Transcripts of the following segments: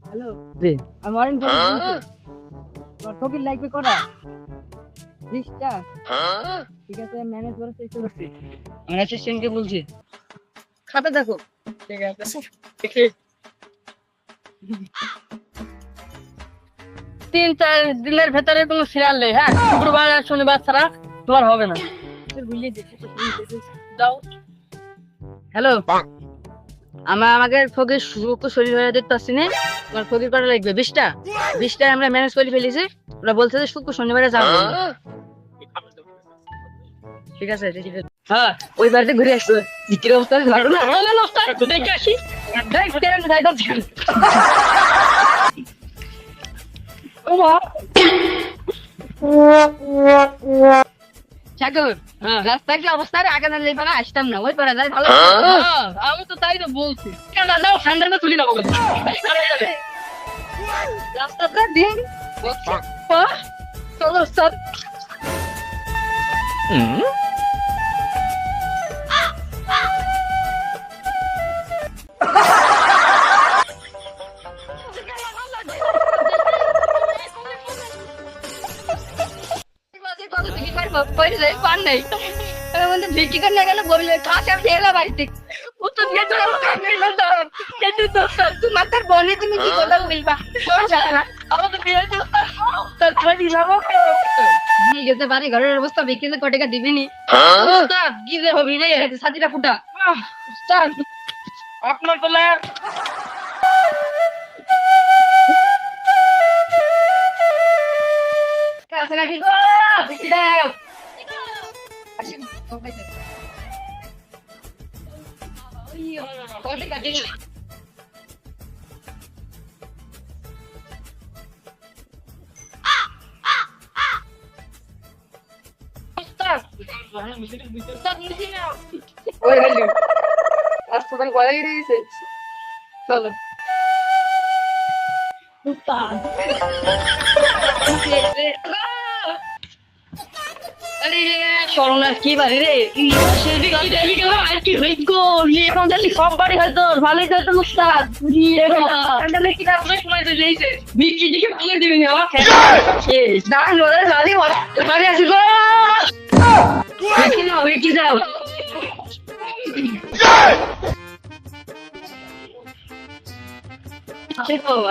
Hello, জি আমি orange বলছি। তোর ছবির লাগবে কটা? 20টা। ঠিক আছে, ম্যানেজ করার চেষ্টা করছি। আমার অ্যাসিস্ট্যান্টকে বলছি। খাতা দেখো। ঠিক আছে দেখি 3-4 দিনের ভেতরে কোনো সিরিয়াল নেই। হ্যাঁ, শুক্রবার আর শনিবার ছাড়া তোমার হবে না। বুঝলিয়ে দেখি দাও। হ্যালো, আমাকে ফকির সুস্থ শরীর হয়ে দেখতে আসছি না। তোমার ফকির কটা লাগবে? 20টা আমরা ম্যানেজ করে ফেলেছি। ওরা বলছে যে শুক্র শনিবারে যাবো। ঠিক আছে ঠিক আছে। হ্যাঁ, ওই বাড়িতে ঘুরে আসছো। বিক্রির অবস্থা ভালো না। দেখে আসি। ঠাকুর, রাস্তায় কি অবস্থা? আগে না পারা আসতাম না, ওই পারা যাই ভালো। আমি তো তাই তো বলছি। কেন দাও ঠান্ডা তুলি না রাস্তাটা দিন। চলো স্যার। মাথার বনে তুমি কি কথা বলবা? যেতে পারি ঘরের অবস্থা বিক্রিতে ক টাকা দিবিনি? কি যে হবি রে, ছাতিটা ফুটা। আপনার বলে কাছে নাকি গো? বিক্রি দাও। কত টাকা দিবি? হাসপাতাল কলেজে দিয়েছে। চলো সরলার কি বাড়ি রে? এখন জানি সব বাড়ি হয়তো ভালোই হয়তো উস্তাদ কি সময় বিক্রি দিকে ভালো দিবি না দাঁড়ান বাড়ি আসি গো। বিক্রি যাও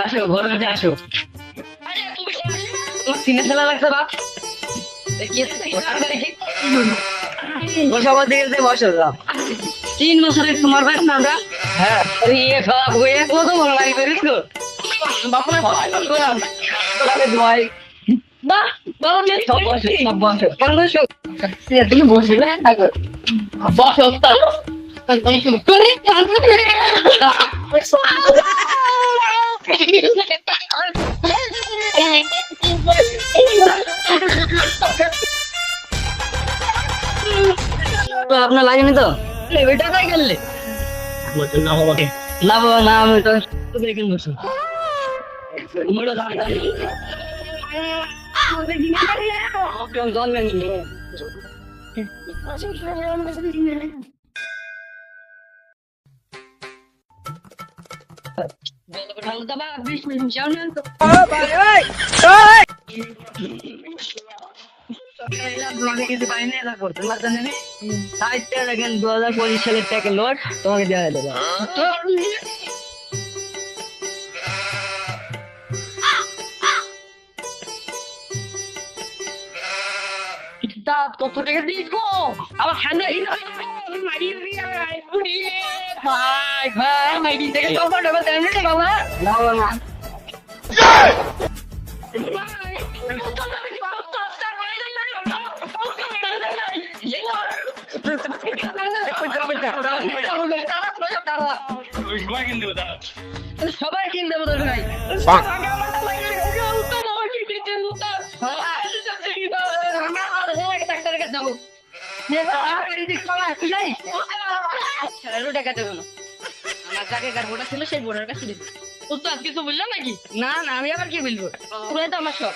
আসো ঘরে আসো। তোমার সিনে খেলা লাগছে বা সবার দিকে বসে 3 বছরের তোমার ভাই না আমরা। হ্যাঁ সব হয়ে কত ভালো লাগে করিস তো বাপরে ভাই বাহ বাবা মেয়ে সব বসে সব বসে কেন বসো? তুমি বসবে থাকো বসো আপনার লাগেনি তো? ওইটা তাই গেলে না বাবা না, আমি তো দেখেন বসুন। দেখেন 2025 সালের টাকা লোড তোমাকে দেওয়া দেবো। কত টাকা দিস গো? আমার সামনে ভাই ভাই মাইরি থেকে কত টাকা দেন রে বাবা? না বাবা সবাই কিনতে দেবো তোর ভাই। আমার যাকে গাড়িটা ছিল সেই বোনের কাছে কিছু বললাম নাকি? না না আমি আবার কি বলবো, পুরাই তো আমার সব।